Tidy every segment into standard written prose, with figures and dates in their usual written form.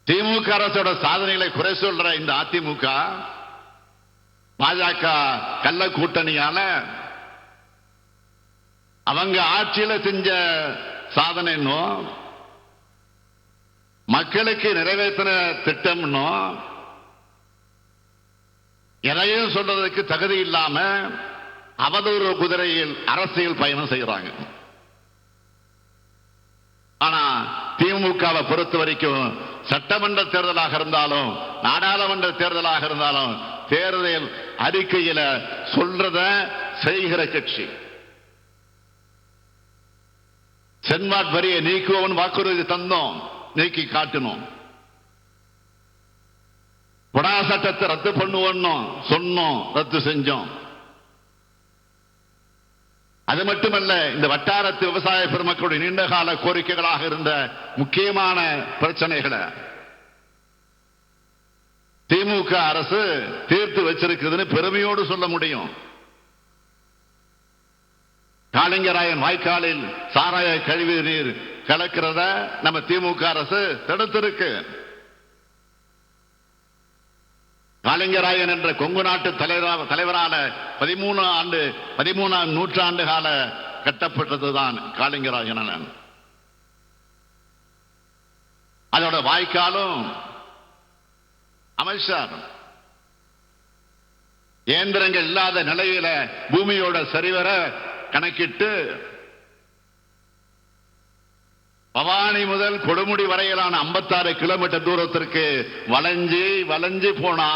திமுக அரசோட சாதனைகளை குறை சொல்ற இந்த அதிமுக பாஜக கள்ள கூட்டணியால அவங்க ஆட்சியில செஞ்ச சாதனை மக்களுக்கு நிறைவேற்றின திட்டம் எதையும் சொல்றதுக்கு தகுதி இல்லாம அவதூறு குதிரையில் அரசியல் பயணம் செய்யறாங்க. ஆனா திமுகவை பொறுத்த வரைக்கும் சட்டமன்ற தேர்தலாக இருந்தாலும் நாடாளுமன்ற தேர்தலாக இருந்தாலும் தேர்தல் அறிக்கையில சொல்றத செய்கிற கட்சி. சென்மாட் வரியை நீக்குவோம் வாக்குறுதி தந்தோம், நீக்கி காட்டணும். புடா சட்டத்தை ரத்து பண்ணுவோம் சொன்னோம், ரத்து செஞ்சோம். அது மட்டுமல்ல, இந்த வட்டாரத்து விவசாய பெருமக்களுடைய நீண்டகால கோரிக்கைகளாக இருந்த முக்கியமான பிரச்சனைகளை திமுக அரசு தீர்த்து வச்சிருக்குதுன்னு பெருமையோடு சொல்ல முடியும். காளிங்கராயன் வாய்க்காலில் சாராய கழிவு நீர் கலக்கிறத நம்ம திமுக அரசு தடுத்திருக்கு. காளிங்கராயன் என்ற கொங்கு நாட்டு தலைவரான 13ஆம் நூற்றாண்டு கால கட்டப்பட்டதுதான் காளிங்கராயன். அதோட வாய்க்காலும் அமைச்சார் இயந்திரங்கள் இல்லாத நிலையில பூமியோட சரிவர கணக்கிட்டு பவானி முதல் கொடுமுடி வரையிலான 56 கிலோமீட்டர் தூரத்திற்கு வளைஞ்சி போனா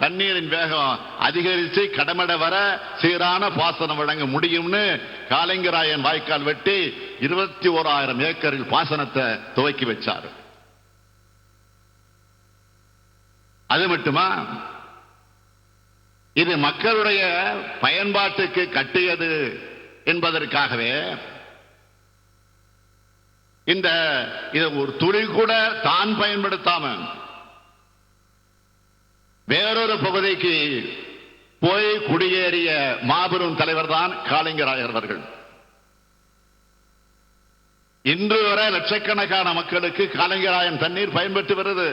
தண்ணீரின் வேகம் அதிகரித்து கடமடை வர சீரான பாசனம் வழங்க முடியும்னு காளிங்கராயன் வாய்க்கால் வெட்டி 21,000 ஏக்கரில் பாசனத்தை துவக்கி வச்சார். அது மட்டுமா, இது மக்களுடைய பயன்பாட்டுக்கு கட்டியது என்பதற்காகவே இதை ஒரு துளி கூட தான் பயன்படுத்தாம வேறொரு பகுதிக்கு போய் குடியேறிய மாபெரும் தலைவர் தான் காளிங்கராயர் அவர்கள். இன்று வரை லட்சக்கணக்கான மக்களுக்கு காளிங்கராயன் தண்ணீர் பயன்பட்டு வருது.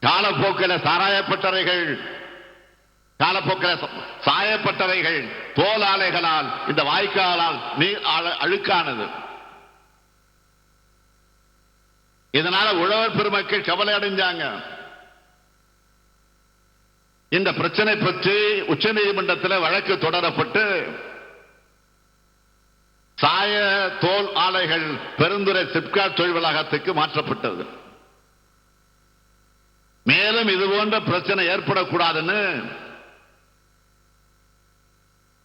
காலப்போக்கில் சாயப்பட்டவைகள் தோல் ஆலைகளால் இந்த வாய்க்காலால் நீர் அழுக்கானது. இதனால உழவர் பெருமக்கள் கவலை அடைஞ்சாங்க. இந்த பிரச்சனை பற்றி உச்ச நீதிமன்றத்தில் வழக்கு தொடரப்பட்டு சாய தோல் ஆலைகள் பெருந்துறை சிப்காட் தொழில் வளாகத்துக்கு மாற்றப்பட்டது. மேலும் இது போன்ற பிரச்சனை ஏற்படக்கூடாதுன்னு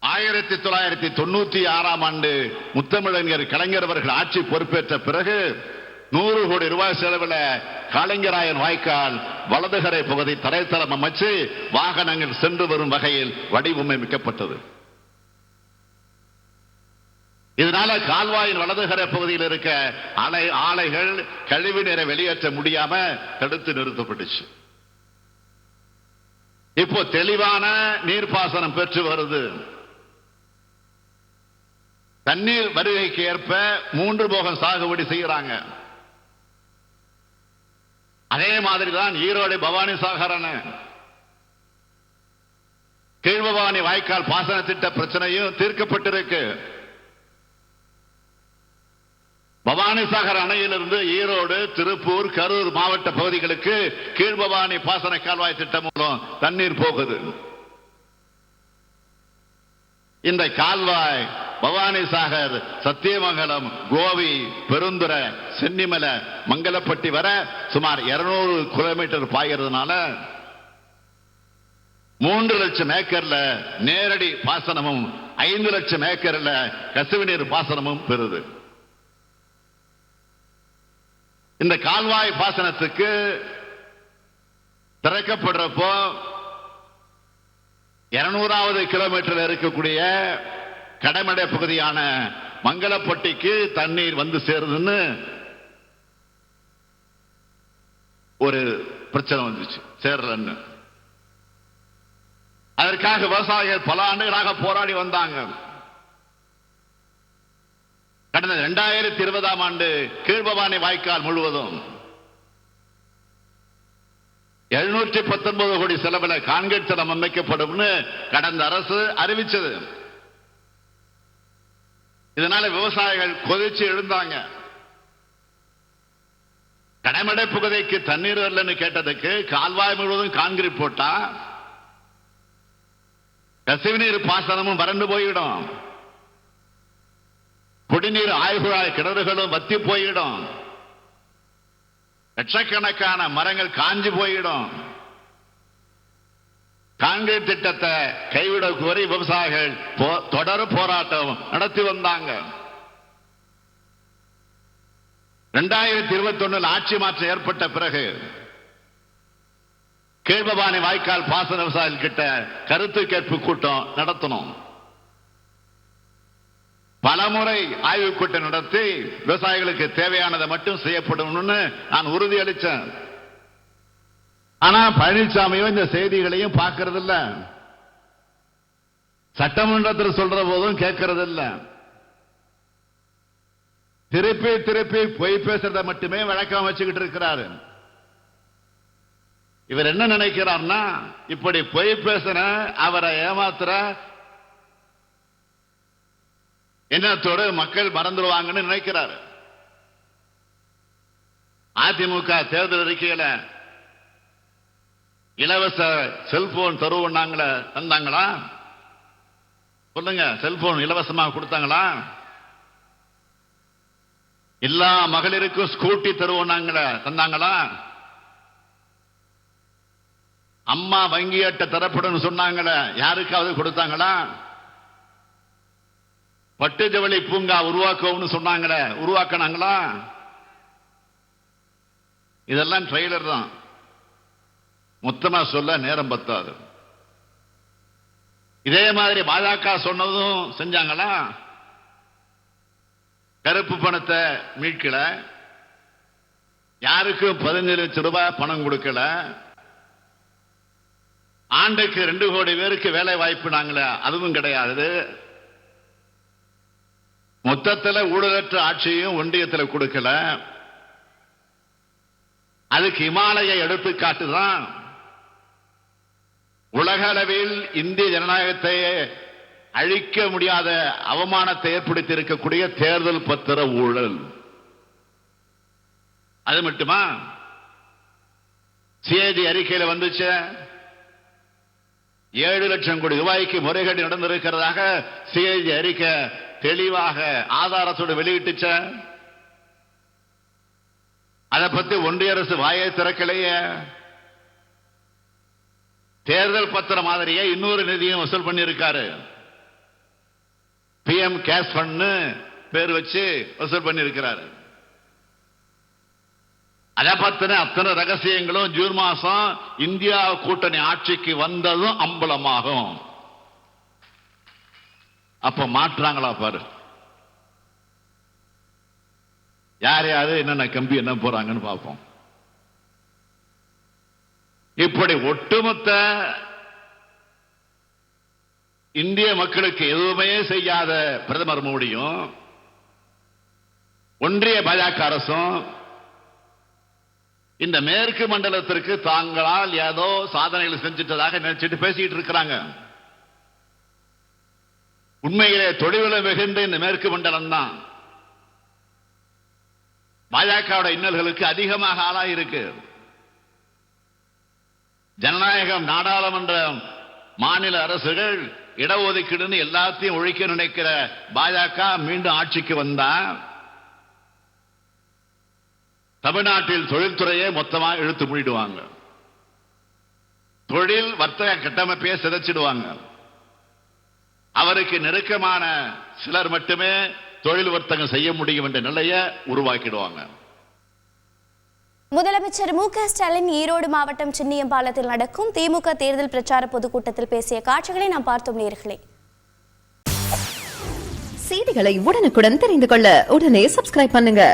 1996ஆம் ஆண்டு முத்தமிழறிஞர் கலைஞர் அவர்கள் ஆட்சி பொறுப்பேற்ற பிறகு 100 கோடி ரூபாய் செலவில் காளிங்கராயன் வாய்க்கால் வலதுகரை பகுதி தரைத்தளம் அமைச்சு வாகனங்கள் சென்று வரும் வகையில் வடிவமைக்கப்பட்டது. இதனால கால்வாயின் வலதுகரை பகுதியில் இருக்க ஆலைகள் கழிவு நீரை வெளியேற்ற முடியாம தடுத்து நிறுத்தப்பட்டுச்சு. இப்போ தெளிவான நீர்ப்பாசனம் பெற்று வருது. தண்ணீர் வருகைக்கு ஏற்ப 3 போகம் சாகுபடி செய்யறாங்க. அதே மாதிரிதான் ஈரோடு பவானி சாகரான கீழ்பவானி வாய்க்கால் பாசன திட்ட பிரச்சனையும் தீர்க்கப்பட்டிருக்கு. பவானிசாகர் அணையிலிருந்து ஈரோடு, திருப்பூர், கரூர் மாவட்ட பகுதிகளுக்கு கீழ்பவானி பாசன கால்வாய் திட்டம் மூலம் தண்ணீர் போகுது. இந்த கால்வாய் பவானிசாகர், சத்தியமங்கலம், கோவி, பெருந்துறை, சென்னிமலை, மங்கலப்பட்டி வர சுமார் 200 கிலோமீட்டர் பாய்கிறதுனால 3 லட்சம் ஏக்கர்ல நேரடி பாசனமும் 5 லட்சம் ஏக்கர்ல கசிவு நீர் பாசனமும் பெறுது. இந்த கால்வாய் பாசனத்துக்கு திறக்கப்படுறப்போ 200வது கிலோமீட்டர் இருக்கக்கூடிய கடமடை பகுதியான மங்கலப்பட்டிக்கு தண்ணீர் வந்து சேருதுன்னு ஒரு பிரச்சனை வந்துச்சு. சேரலன்னு அதற்காக விவசாயிகள் பல ஆண்டுகளாக போராடி வந்தாங்க. கடந்த 2020ஆம் ஆண்டு கீழ்பவானி வாய்க்கால் முழுவதும் 719 கோடி செலவில் கான்கிரீட் தளம் அமைக்கப்படும் கடந்த அரசு அறிவிச்சது. இதனால விவசாயிகள் கொதிச்சு எழுந்தாங்க. கடைமடை புகதைக்கு தண்ணீர் வரலன்னு கேட்டதுக்கு கால்வாய் முழுவதும் கான்கிரீட் போட்டா கசிவுநீர் பாசனமும் வறண்டு போயிடும், குடிநீர் ஆய்வுழாய் கிணறுகளும் வத்தி போயிடும், லட்சக்கணக்கான மரங்கள் காஞ்சி போயிடும். கான்கிரீட் திட்டத்தை கைவிட கோரி விவசாயிகள் தொடர் போராட்டம் நடத்தி வந்தாங்க. 2021 ஆட்சி மாற்றம் ஏற்பட்ட பிறகு கீழ்பவானி வாய்க்கால் பாசன விவசாயிகள் கிட்ட கருத்து கேட்பு கூட்டம் நடத்தணும். பலமுறை ஆய்வு கூட்டம் நடத்தி விவசாயிகளுக்கு தேவையானதை மட்டும் செய்யப்படும் நான் உறுதி அளித்தேன். ஆனா பழனிசாமியும் இந்த செய்திகளையும் பார்க்கறது இல்ல, சட்டமன்றத்தில் சொல்ற போதும் கேட்கறது இல்ல. திருப்பி திருப்பி பொய் பேசுறத மட்டுமே வழக்கம் வச்சுக்கிட்டு இருக்கிறாரு. இவர் என்ன நினைக்கிறார்னா, இப்படி பொய் பேசுற அவரை ஏமாத்துற எண்ணத்தோடு மக்கள் மறந்துடுவாங்கன்னு நினைக்கிறாரு. அதிமுக தேர்தல் அறிக்கையில இலவச செல்போன் தருவோம்னாங்களே, தந்தாங்களா? சொல்லுங்க, செல்போன் இலவசமாக கொடுத்தாங்களா? எல்லா மகளிருக்கும் ஸ்கூட்டி தருவோம்னாங்களே, தந்தாங்களா? அம்மா வங்கி அட்டை தரப்படும் சொன்னாங்களே, யாருக்காவது கொடுத்தாங்களா? பட்டு ஜவுளி பூங்கா உருவாக்குவோம்னு சொன்னாங்களே, உருவாக்கினாங்களா? இதெல்லாம் ட்ரெய்லர் தான், மொத்தமா சொல்ல நேரம் பத்தாது. இதே மாதிரி பாஜக சொன்னதும் செஞ்சாங்களா? கருப்பு பணத்தை மீட்கல, யாருக்கும் 15 லட்சம் ரூபாய் பணம் கொடுக்கல, ஆண்டுக்கு 2 கோடி பேருக்கு வேலை வாய்ப்பு நாங்களே, அதுவும் கிடையாது. மொத்தத்தில் ஊழலற்ற ஆட்சியும் ஒன்றியத்தில் கொடுக்கல. அதுக்கு இமாலய எடுத்துக்காட்டுதான் உலக அளவில் இந்திய ஜனநாயகத்தை அழிக்க முடியாத அவமானத்தை ஏற்படுத்தி இருக்கக்கூடிய தேர்தல் பத்திர ஊழல். அது மட்டுமா, சிஏஜி அறிக்கையில் வந்துச்சு, 7 லட்சம் கோடி ரூபாய்க்கு முறைகேடு நடந்திருக்கிறதாக சிஏஜி அறிக்கை தெளிவாக ஆதாரத்தோடு வெளியிட்டுச்ச. அதை பத்தி ஒன்றிய அரசு வாயை திறக்கலையே. தேர்தல் பத்திர மாதிரியே இன்னொரு நிதியும் வசூல் பண்ணியிருக்காரு. பிஎம் கேஷ் ஃபண்ட் பேர் வச்சு வசூல் பண்ணியிருக்கிறாரு. அதை பத்தின அத்தனை ரகசியங்களும் ஜூன் மாசம் இந்தியா கூட்டணி ஆட்சிக்கு வந்ததும் அம்பலமாகும். அப்ப மாற்றாங்களா பாரு, யார் யாரு என்னென்ன கம்பி என்ன போறாங்கன்னு பார்ப்போம். இப்படி ஒட்டுமொத்த இந்திய மக்களுக்கு எதுவுமே செய்யாத பிரதமர் மோடியும் ஒன்றிய பாஜக அரசும் இந்த மேற்கு மண்டலத்திற்கு தாங்களால் ஏதோ சாதனைகள் செஞ்சிட்டதாக நினைச்சிட்டு பேசிட்டு இருக்கிறாங்க. உண்மையிலே தொழில்களை மிகுந்த இந்த மேற்கு மண்டலம் தான் பாஜக இன்னல்களுக்கு அதிகமாக ஆளாயிருக்கு. ஜனநாயகம், நாடாளுமன்றம், மாநில அரசுகள் இடஒதுக்கீடுன்னு எல்லாத்தையும் ஒழிக்க நினைக்கிற பாஜக மீண்டும் ஆட்சிக்கு வந்தா தமிழ்நாட்டில் தொழில்துறையை மொத்தமா இழுத்து மூடிடுவாங்க. தொழில் வர்த்தக கட்டமைப்பையே சிதைச்சிடுவாங்க. அவருக்கு நெருக்கமான சிலர் மட்டுமே தொழில் வர்த்தகம் செய்ய முடியும் என்ற நிலையை உருவாக்கிடுவாங்க. முதலமைச்சர் மு.க. ஸ்டாலின் ஈரோடு மாவட்டம் சின்னியம்பாலத்தில் நடக்கும் திமுக தேர்தல் பிரச்சார பொதுக்கூட்டத்தில் பேசிய காட்சிகளை நாம் பார்த்தோம். நேயர்களே, செய்திகளை உடனுக்குடன் தெரிந்து கொள்ள உடனே சப்ஸ்கிரைப் பண்ணுங்க.